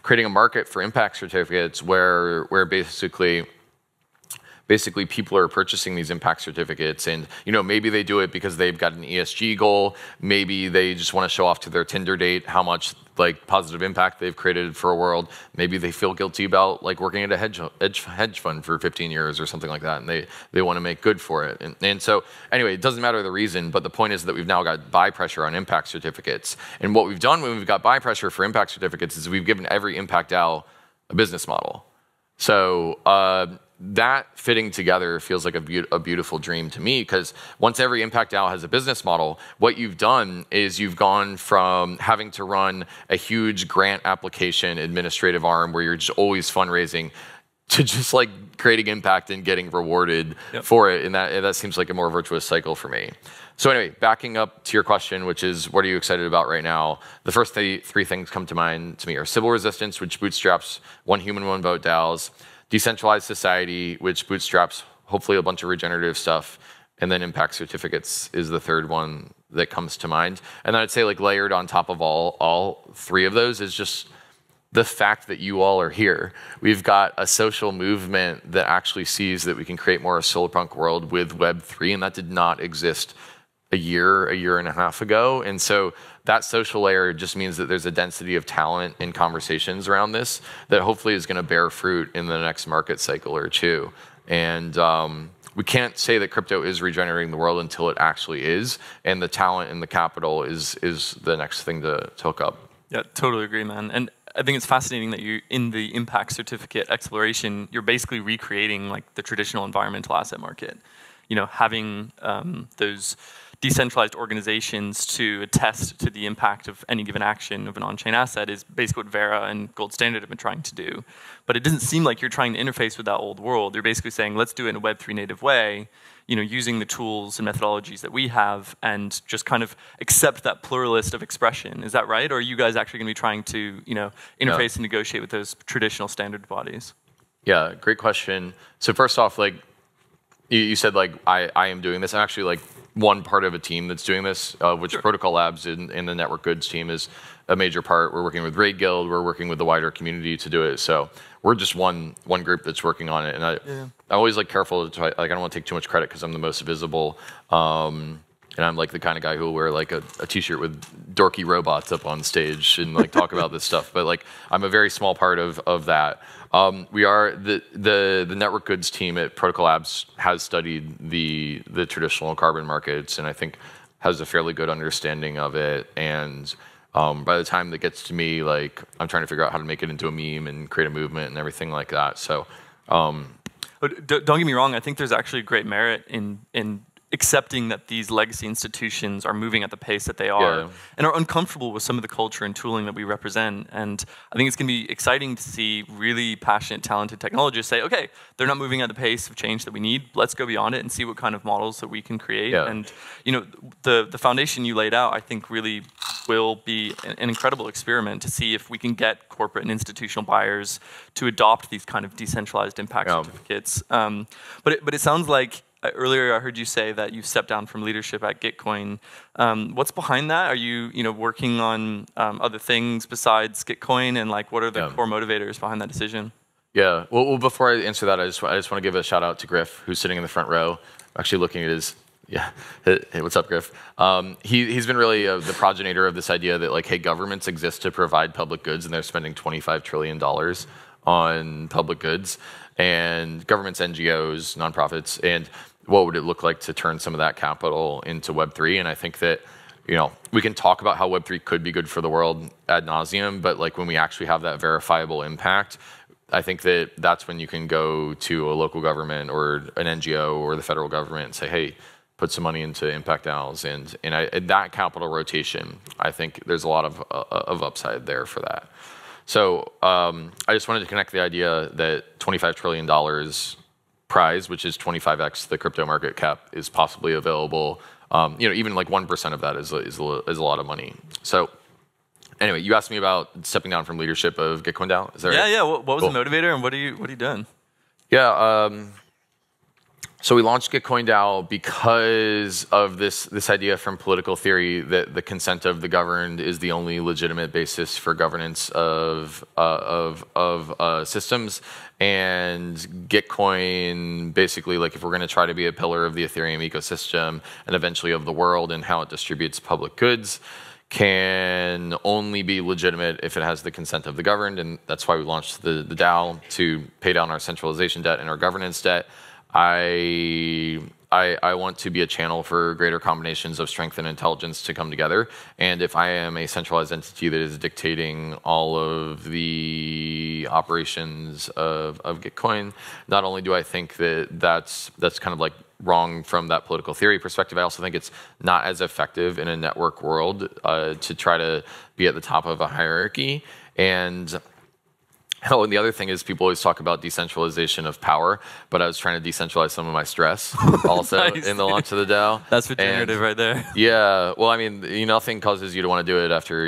creating a market for impact certificates where basically people are purchasing these impact certificates, and maybe they do it because they've got an ESG goal. Maybe they just want to show off to their Tinder date how much like positive impact they've created for a world. Maybe they feel guilty about like working at a hedge fund for 15 years or something like that, and they want to make good for it. And so anyway, it doesn't matter the reason, but the point is that we've now got buy pressure on impact certificates. And what we've done when we've got buy pressure for impact certificates is we've given every impact DAO a business model. So that fitting together feels like a beautiful dream to me, because once every impact DAO has a business model, what you've done is you've gone from having to run a huge grant application administrative arm where you're just always fundraising to just like creating impact and getting rewarded for it. And that seems like a more virtuous cycle for me. So anyway, backing up to your question, which is what are you excited about right now? The first three things come to mind to me are sybil resistance, which bootstraps one human, one vote DAOs. Decentralized society, which bootstraps hopefully a bunch of regenerative stuff, and then impact certificates is the third one that comes to mind. And then I'd say like layered on top of all three of those is just the fact that you all are here. We've got a social movement that actually sees that we can create more a solar punk world with Web3, and that did not exist a year and a half ago. And so that social layer just means that there's a density of talent and conversations around this that hopefully is going to bear fruit in the next market cycle or two. And we can't say that crypto is regenerating the world until it actually is. And the talent and the capital is the next thing to hook up. Yeah, totally agree, man. And I think it's fascinating that you, in the impact certificate exploration, you're basically recreating like the traditional environmental asset market. Having those decentralized organizations to attest to the impact of any given action of an on-chain asset is basically what Vera and Gold Standard have been trying to do. But it doesn't seem like you're trying to interface with that old world. You're basically saying, let's do it in a Web3 native way, using the tools and methodologies that we have, and just kind of accept that pluralist of expression. Is that right? Or are you guys actually going to be trying to, interface and negotiate with those traditional standard bodies? Yeah, great question. So first off, like you said, like I am doing this. I'm actually like one part of a team that's doing this, which sure. Protocol Labs in the network goods team is a major part. We're working with Raid Guild. We're working with the wider community to do it. So we're just one group that's working on it. And I'm always like careful to try, like I don't want to take too much credit because I'm the most visible. And I'm like the kind of guy who will wear like a t-shirt with dorky robots up on stage and like talk about this stuff. But like I'm a very small part of that. We are the network goods team at Protocol Labs has studied the traditional carbon markets, and I think has a fairly good understanding of it. And by the time that gets to me, like I'm trying to figure out how to make it into a meme and create a movement and everything like that. So don't get me wrong. I think there's actually great merit in accepting that these legacy institutions are moving at the pace that they are and are uncomfortable with some of the culture and tooling that we represent. And I think it's going to be exciting to see really passionate, talented technologists say, okay, they're not moving at the pace of change that we need. Let's go beyond it and see what kind of models that we can create. Yeah. And the foundation you laid out, I think really will be an incredible experiment to see if we can get corporate and institutional buyers to adopt these kind of decentralized impact certificates. But it sounds like earlier I heard you say that you stepped down from leadership at Gitcoin. What's behind that? Are you working on other things besides Gitcoin, and like what are the core motivators behind that decision? Yeah. Well, before I answer that, I just want to give a shout out to Griff, who's sitting in the front row, actually looking at his. Yeah. Hey, what's up, Griff? He's been really the progenitor of this idea that like, hey, governments exist to provide public goods, and they're spending $25 trillion on public goods, and governments, NGOs, nonprofits, and what would it look like to turn some of that capital into Web3? And I think that, we can talk about how Web3 could be good for the world ad nauseum, but like when we actually have that verifiable impact, I think that that's when you can go to a local government or an NGO or the federal government and say, hey, put some money into impact DAOs, and that capital rotation, I think there's a lot of upside there for that. So I just wanted to connect the idea that $25 trillion prize, which is 25x the crypto market cap, is possibly available. Even like 1% of that is a lot of money. So anyway, you asked me about stepping down from leadership of Gitcoin DAO. Is that right? Yeah. What was the motivator, and what are you doing? Yeah. So we launched Gitcoin DAO because of this idea from political theory that the consent of the governed is the only legitimate basis for governance of systems. And Gitcoin, basically, like if we're going to try to be a pillar of the Ethereum ecosystem and eventually of the world and how it distributes public goods, can only be legitimate if it has the consent of the governed. And that's why we launched the DAO, to pay down our centralization debt and our governance debt. I want to be a channel for greater combinations of strength and intelligence to come together. And if I am a centralized entity that is dictating all of the operations of Gitcoin, not only do I think that that's kind of like wrong from that political theory perspective, I also think it's not as effective in a network world to try to be at the top of a hierarchy. And the other thing is people always talk about decentralization of power, but I was trying to decentralize some of my stress also nice. In the launch of the DAO. That's regenerative right there. Yeah. Well, I mean, nothing causes you to want to do it after,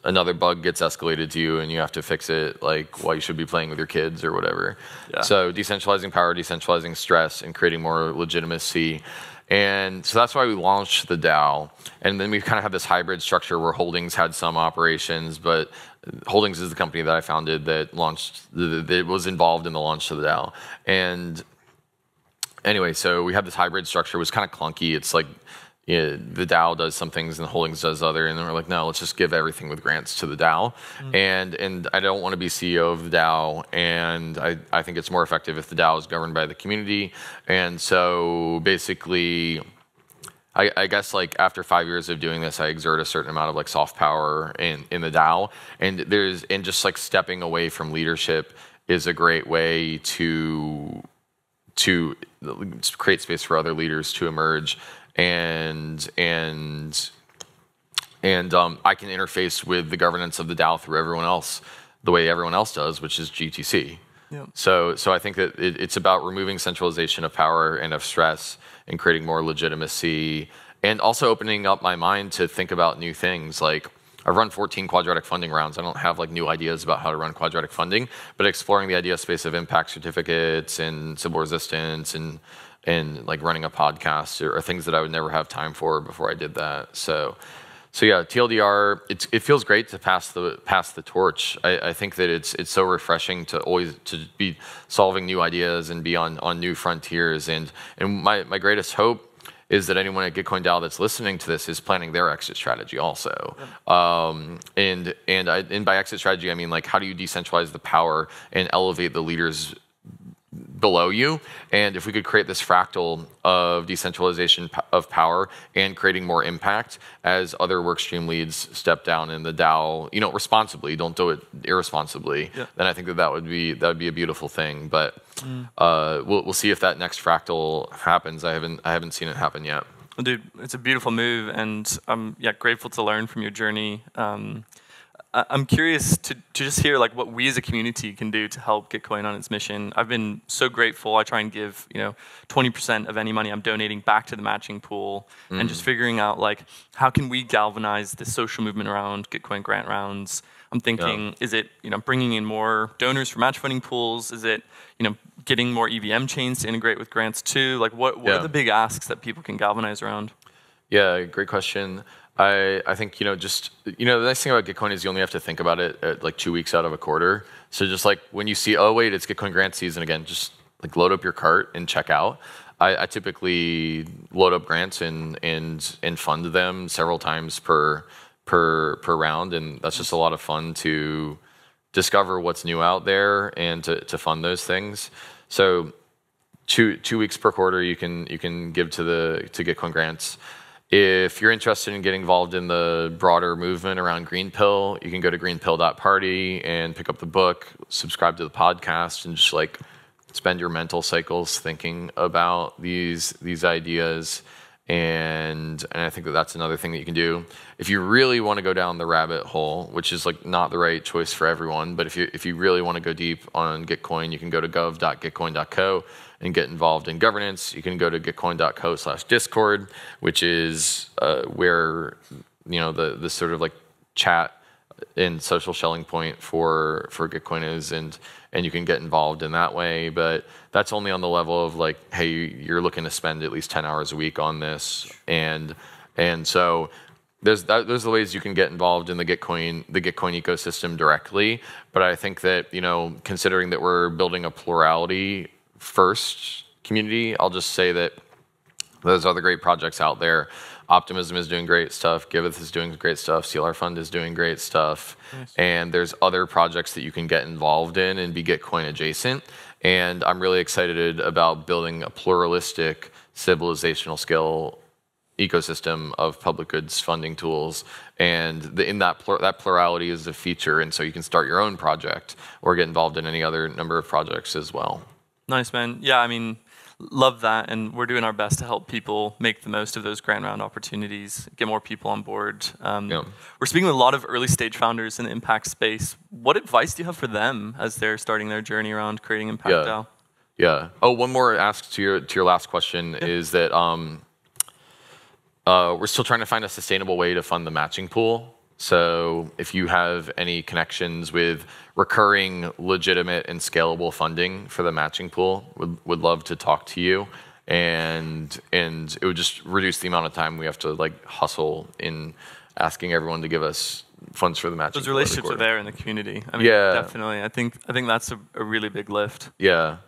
another bug gets escalated to you and you have to fix it, like while you should be playing with your kids or whatever. Yeah. So decentralizing power, decentralizing stress, and creating more legitimacy. And so that's why we launched the DAO. And then we kind of had this hybrid structure where Holdings had some operations, but Holdings is the company that I founded that was involved in the launch of the DAO. And anyway, so we had this hybrid structure. It was kind of clunky. It's like the DAO does some things and Holdings does other. And then we're like, no, let's just give everything with grants to the DAO. Mm-hmm. And I don't want to be CEO of the DAO. And I think it's more effective if the DAO is governed by the community. And so basically, I guess like after 5 years of doing this, I exert a certain amount of like soft power in the DAO, and just like stepping away from leadership is a great way to create space for other leaders to emerge, and I can interface with the governance of the DAO through everyone else, the way everyone else does, which is GTC. Yep. So I think that it's about removing centralization of power and of stress and creating more legitimacy, and also opening up my mind to think about new things. Like I've run 14 quadratic funding rounds. I don't have like new ideas about how to run quadratic funding, but exploring the idea space of impact certificates and sybil resistance and like running a podcast are things that I would never have time for before I did that. So yeah, TLDR, it feels great to pass the torch. I think that it's so refreshing to always to be solving new ideas and be on new frontiers. And my greatest hope is that anyone at Gitcoin DAO that's listening to this is planning their exit strategy also. And by exit strategy, I mean like how do you decentralize the power and elevate the leaders below you? And if we could create this fractal of decentralization of power and creating more impact as other workstream leads step down in the DAO, responsibly, don't do it irresponsibly, then I think that would be a beautiful thing. But we'll see if that next fractal happens. I haven't seen it happen yet. Well, dude, it's a beautiful move, and I'm grateful to learn from your journey. I'm curious to just hear like what we as a community can do to help Gitcoin on its mission. I've been so grateful. I try and give 20% of any money I'm donating back to the matching pool, and just figuring out like how can we galvanize the social movement around Gitcoin grant rounds. I'm thinking, is it bringing in more donors for match funding pools? Is it getting more EVM chains to integrate with grants too? Like what are the big asks that people can galvanize around? Yeah, great question. I think, just, the nice thing about Gitcoin is you only have to think about it at like 2 weeks out of a quarter. So just like when you see, oh wait, it's Gitcoin grant season again, just like load up your cart and check out. I typically load up grants and fund them several times per round, and that's just a lot of fun to discover what's new out there and to fund those things. So 2 weeks per quarter you can give to Gitcoin grants. If you're interested in getting involved in the broader movement around Green Pill, you can go to greenpill.party and pick up the book, subscribe to the podcast, and just like spend your mental cycles thinking about these ideas. And I think that's another thing that you can do. If you really want to go down the rabbit hole, which is like not the right choice for everyone, but if you really want to go deep on Gitcoin, you can go to gov.gitcoin.co and get involved in governance. You can go to gitcoin.co/discord, which is where the sort of like chat and social shelling point for Gitcoin is, and you can get involved in that way. But that's only on the level of like, hey, you're looking to spend at least 10 hours a week on this, and so there's the ways you can get involved in the Gitcoin ecosystem directly. But I think that considering that we're building a plurality first community, I'll just say that there's other great projects out there. Optimism is doing great stuff. Giveth is doing great stuff. CLR Fund is doing great stuff. Nice. And there's other projects that you can get involved in and be Gitcoin adjacent. And I'm really excited about building a pluralistic civilizational scale ecosystem of public goods funding tools. And in that plurality is a feature. And so you can start your own project or get involved in any other number of projects as well. Nice, man. Yeah, I mean, love that, and we're doing our best to help people make the most of those grant round opportunities, get more people on board. We're speaking with a lot of early stage founders in the impact space. What advice do you have for them as they're starting their journey around creating impact DAO? Yeah. Oh, one more ask to your last question is that we're still trying to find a sustainable way to fund the matching pool. So if you have any connections with recurring, legitimate, and scalable funding for the matching pool, would love to talk to you. And it would just reduce the amount of time we have to like hustle in asking everyone to give us funds for the matching pool. Those relationships are there in the community. I mean, definitely. I think that's a really big lift. Yeah.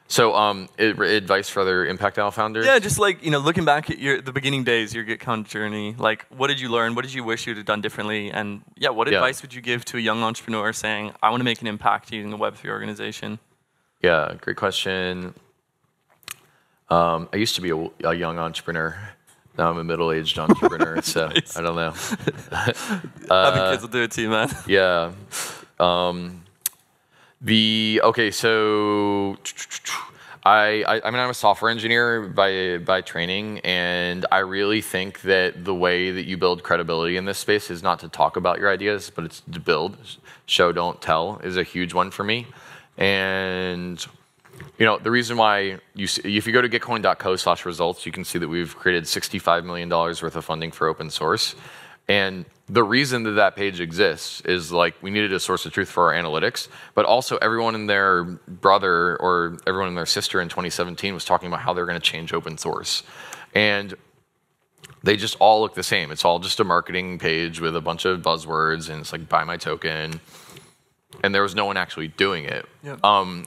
So, advice for other Impact DAO founders? Yeah, just like, looking back at the beginning days, your Gitcoin journey, like, what did you learn? What did you wish you would have done differently? And what advice would you give to a young entrepreneur saying, I want to make an impact using a Web3 organization? Yeah, great question. I used to be a young entrepreneur. Now I'm a middle-aged entrepreneur, so nice. I don't know. Having kids will do it to you, man. Yeah. So I mean, I'm a software engineer by training, and I really think that the way that you build credibility in this space is not to talk about your ideas, but it's to build. Show, don't tell is a huge one for me. And the reason why if you go to gitcoin.co/results, you can see that we've created $65 million worth of funding for open source. And the reason that page exists is like we needed a source of truth for our analytics, but also everyone and their brother or everyone and their sister in 2017 was talking about how they're going to change open source. And they just all look the same. It's all just a marketing page with a bunch of buzzwords, and it's like buy my token. And there was no one actually doing it. Yep.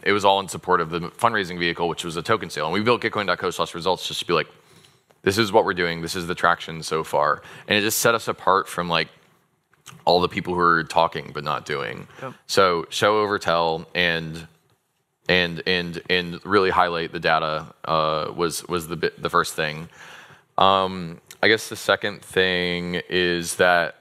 It was all in support of the fundraising vehicle, which was a token sale. And we built gitcoin.co/results just to be like, this is what we're doing. This is the traction so far. And it just set us apart from like all the people who are talking but not doing. Yep. So show over tell and really highlight the data was the first thing. I guess the second thing is that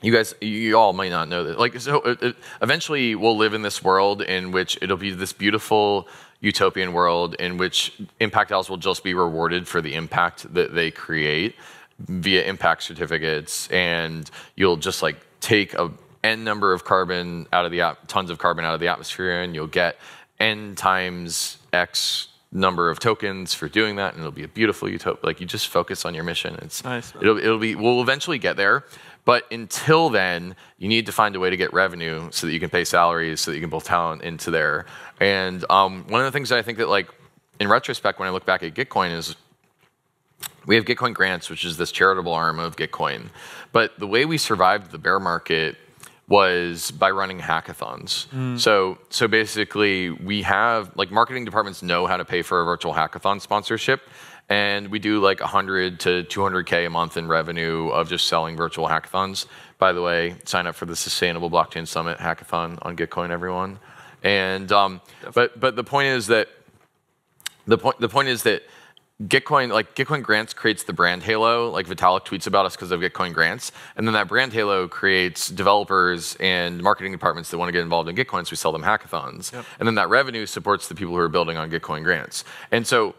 you all might not know that. Like, so eventually we'll live in this world in which it'll be this beautiful utopian world in which impact DAOs will just be rewarded for the impact that they create via impact certificates, and you'll just like take a n number of carbon out of the tons of carbon out of the atmosphere, and you'll get n times x number of tokens for doing that, and it'll be a beautiful utopia. Like, you just focus on your mission. It's nice. We'll eventually get there, But until then, you need to find a way to get revenue so that you can pay salaries, so that you can build talent into there. And one of the things that I think that, like, in retrospect, when I look back at Gitcoin, is we have Gitcoin Grants, which is this charitable arm of Gitcoin. But the way we survived the bear market was by running hackathons. So basically, we have, like, marketing departments know how to pay for a virtual hackathon sponsorship. And we do like 100 to 200K a month in revenue of just selling virtual hackathons. By the way, sign up for the Sustainable Blockchain Summit hackathon on Gitcoin, everyone. And but the point is that Gitcoin Grants creates the brand halo. Like, Vitalik tweets about us because of Gitcoin Grants, and then that brand halo creates developers and marketing departments that want to get involved in Gitcoin, so we sell them hackathons. And then that revenue supports the people who are building on Gitcoin Grants. And so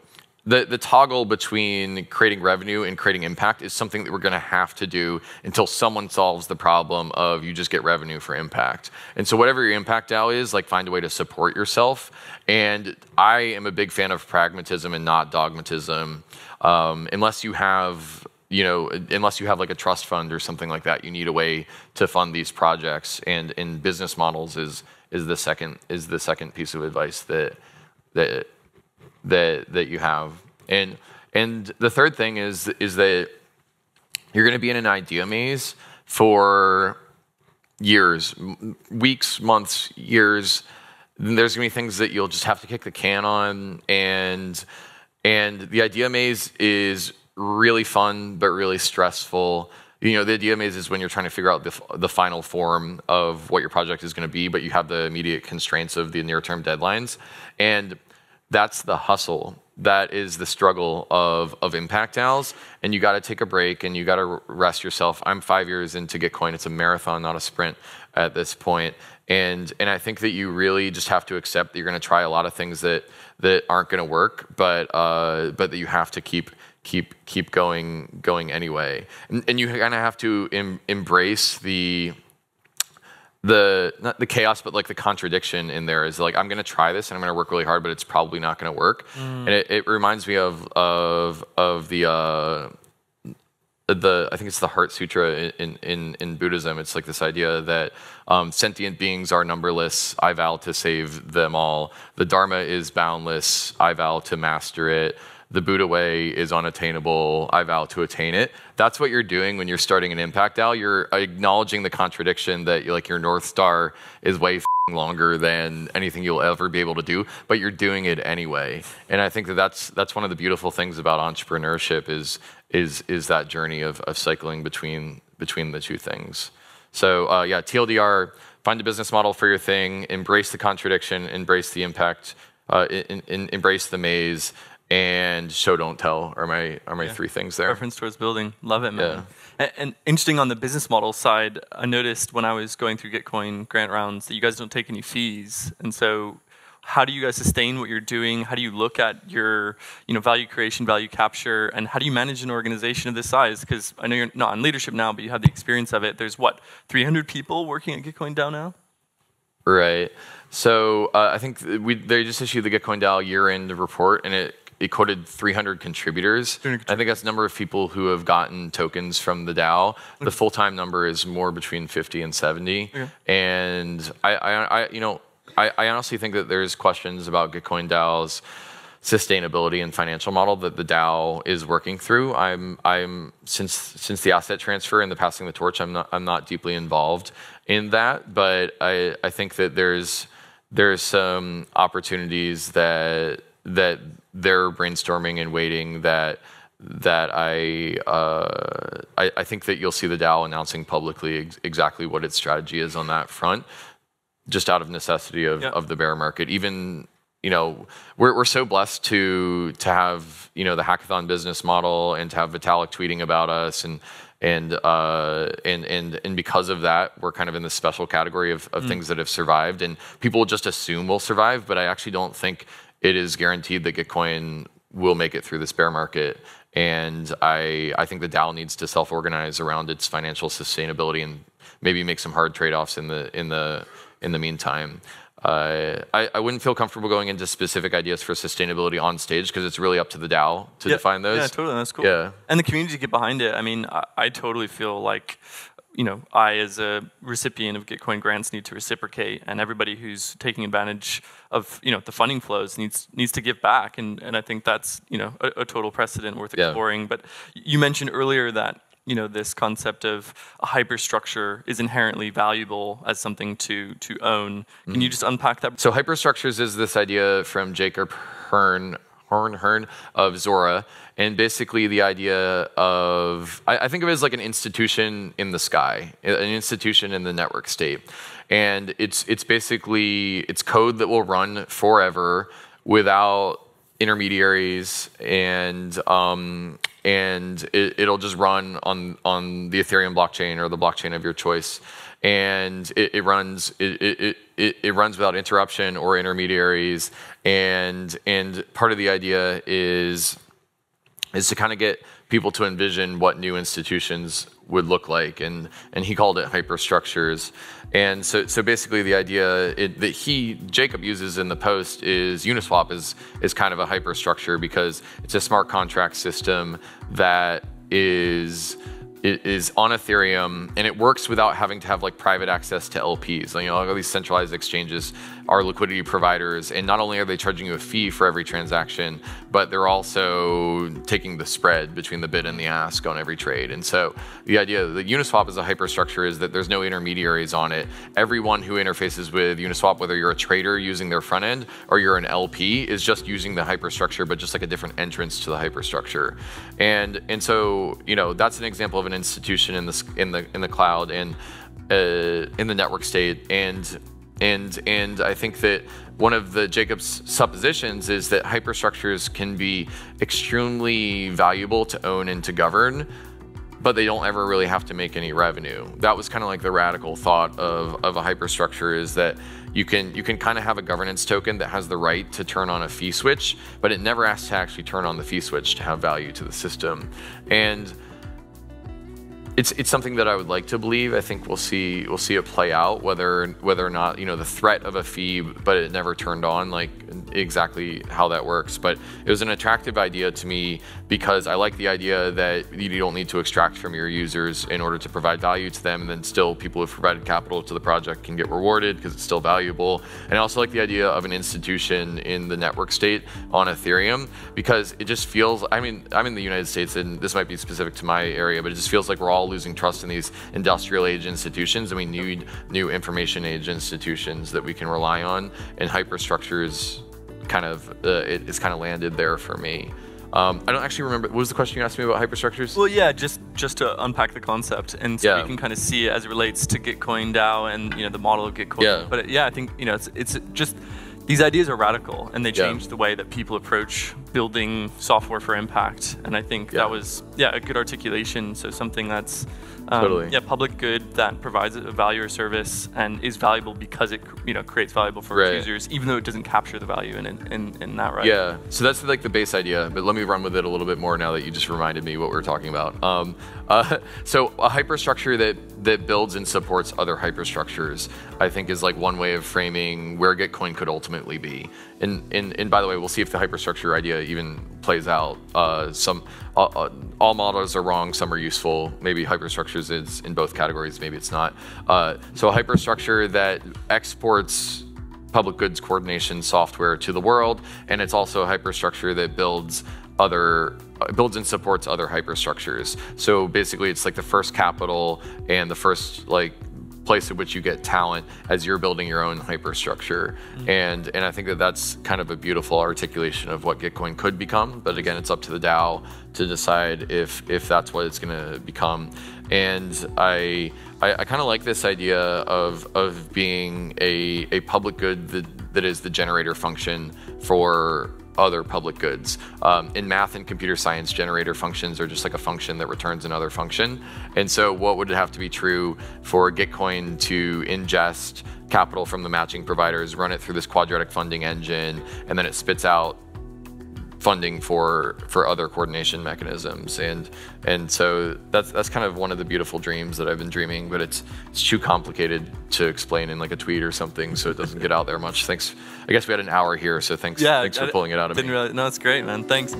the toggle between creating revenue and creating impact is something that we're going to have to do until someone solves the problem of you just get revenue for impact. And so whatever your impact DAO is, like, find a way to support yourself. And I am a big fan of pragmatism and not dogmatism. Unless you have like a trust fund or something like that, you need a way to fund these projects. And in business models is the second piece of advice that you have. And the third thing is that you're going to be in an idea maze for years, weeks, months, years. There's going to be things that you'll just have to kick the can on, and the idea maze is really fun but really stressful. The idea maze is when you're trying to figure out the final form of what your project is going to be, but you have the immediate constraints of the near-term deadlines, and that's the hustle. That is the struggle of impact DAOs, and you got to take a break and you got to rest yourself. I'm 5 years into Gitcoin. It's a marathon, not a sprint at this point. And I think that you really just have to accept that you're going to try a lot of things that aren't going to work, but that you have to keep going anyway. And you kind of have to embrace not the chaos, but like the contradiction in there is like, I'm going to try this and I'm going to work really hard, but it's probably not going to work. And it reminds me of the I think it's the Heart Sutra in Buddhism. It's like this idea that sentient beings are numberless. I vow to save them all. The Dharma is boundless. I vow to master it. The Buddha way is unattainable. I vow to attain it. That's what you're doing when you're starting an impact DAO. You're acknowledging the contradiction that your North Star is way longer than anything you'll ever be able to do, but you're doing it anyway. And I think that's one of the beautiful things about entrepreneurship is that journey of cycling between the two things. So TLDR, find a business model for your thing, embrace the contradiction, embrace the impact, embrace the maze, and show don't tell are my three things there. Reference towards building. Love it, man. Yeah. And interesting on the business model side, I noticed when I was going through Gitcoin grant rounds that you guys don't take any fees. And so how do you guys sustain what you're doing? How do you look at your value creation, value capture, and how do you manage an organization of this size? Because I know you're not in leadership now, but you have the experience of it. There's 300 people working at Gitcoin DAO now? Right. So I think they just issued the Gitcoin DAO year-end report, and it quoted 300 contributors. I think that's the number of people who have gotten tokens from the DAO. The full-time number is more between 50 and 70. Okay. And I honestly think that there's questions about Gitcoin DAO's sustainability and financial model that the DAO is working through. I'm since the asset transfer and the passing the torch, I'm not deeply involved in that, but I think that there's some opportunities that they're brainstorming and waiting that I think that you'll see the DAO announcing publicly exactly what its strategy is on that front, just out of necessity of the bear market. Even we're so blessed to have the hackathon business model and to have Vitalik tweeting about us and because of that, we're kind of in this special category of things that have survived, and people just assume we'll survive, but I actually don't think it is guaranteed that Gitcoin will make it through this bear market. And I think the DAO needs to self-organize around its financial sustainability and maybe make some hard trade-offs in the meantime. I wouldn't feel comfortable going into specific ideas for sustainability on stage because it's really up to the DAO to define those. Yeah, totally. That's cool. Yeah. And the community to get behind it. I mean, I totally feel like I as a recipient of Gitcoin grants need to reciprocate, and everybody who's taking advantage of the funding flows needs to give back, and I think that's a total precedent worth exploring. Yeah. But you mentioned earlier that this concept of a hyperstructure is inherently valuable as something to own. Can you just unpack that? So hyperstructures is this idea from Jacob Hearn of Zora, and basically the idea of, I think of it as like an institution in the sky, an institution in the network state. And it's basically, it's code that will run forever without intermediaries, and it'll just run on the Ethereum blockchain or the blockchain of your choice. And it runs without interruption or intermediaries, and part of the idea is to kind of get people to envision what new institutions would look like, and he called it hyperstructures. And so basically the idea that Jacob uses in the post is Uniswap is kind of a hyperstructure, because it's a smart contract system that is on Ethereum, and it works without having to have like private access to LPs. All these centralized exchanges are liquidity providers, and not only are they charging you a fee for every transaction, but they're also taking the spread between the bid and the ask on every trade. And so the idea that Uniswap as a hyperstructure is that there's no intermediaries on it. Everyone who interfaces with Uniswap, whether you're a trader using their front end or you're an LP, is just using the hyperstructure, but just like a different entrance to the hyperstructure. And so that's an example of an institution in the cloud and in the network state. And I think that one of the Jacob's suppositions is that hyperstructures can be extremely valuable to own and to govern, but they don't ever really have to make any revenue. That was kind of like the radical thought of a hyperstructure, is that you can kind of have a governance token that has the right to turn on a fee switch, but it never has to actually turn on the fee switch to have value to the system. And it's something that I would like to believe. I think we'll see it play out, whether or not the threat of a fee, but it never turned on, like exactly how that works. But it was an attractive idea to me, because I like the idea that you don't need to extract from your users in order to provide value to them, and then still people who've provided capital to the project can get rewarded because it's still valuable. And I also like the idea of an institution in the network state on Ethereum, because it just feels, I'm in the United States, and this might be specific to my area, but it just feels like we're all losing trust in these industrial age institutions, and we need new information age institutions that we can rely on. And hyperstructures it's kind of landed there for me. I don't actually remember. What was the question you asked me about hyperstructures? Well, yeah, just to unpack the concept, and so you can kind of see it as it relates to Gitcoin DAO and the model of Gitcoin. Yeah. But I think it's just, these ideas are radical, and they change the way that people approach building software for impact. And I think that was a good articulation. So something that's public good that provides a value or service and is valuable because it creates valuable for its users, even though it doesn't capture the value in that, right? Yeah. So that's like the base idea, but let me run with it a little bit more now that you just reminded me what we were talking about. So a hyperstructure that builds and supports other hyperstructures, I think, is like one way of framing where Gitcoin could ultimately be. And by the way, we'll see if the hyperstructure idea even plays out. All models are wrong, some are useful. Maybe hyperstructures is in both categories, maybe it's not. So a hyperstructure that exports public goods coordination software to the world, and it's also a hyperstructure that builds and supports other hyperstructures. So basically it's like the first capital and the first place at which you get talent as you're building your own hyperstructure. And I think that that's kind of a beautiful articulation of what Gitcoin could become. But again, it's up to the DAO to decide if that's what it's going to become. And I kind of like this idea of being a public good that is the generator function for other public goods. In math and computer science, generator functions are just like a function that returns another function. And so what would have to be true for Gitcoin to ingest capital from the matching providers, run it through this quadratic funding engine, and then it spits out funding for other coordination mechanisms. And so that's kind of one of the beautiful dreams that I've been dreaming, but it's too complicated to explain in like a tweet or something, so it doesn't get out there much. Thanks. I guess we had an hour here, so thanks for pulling it out of me. No, it's great, man. Thanks.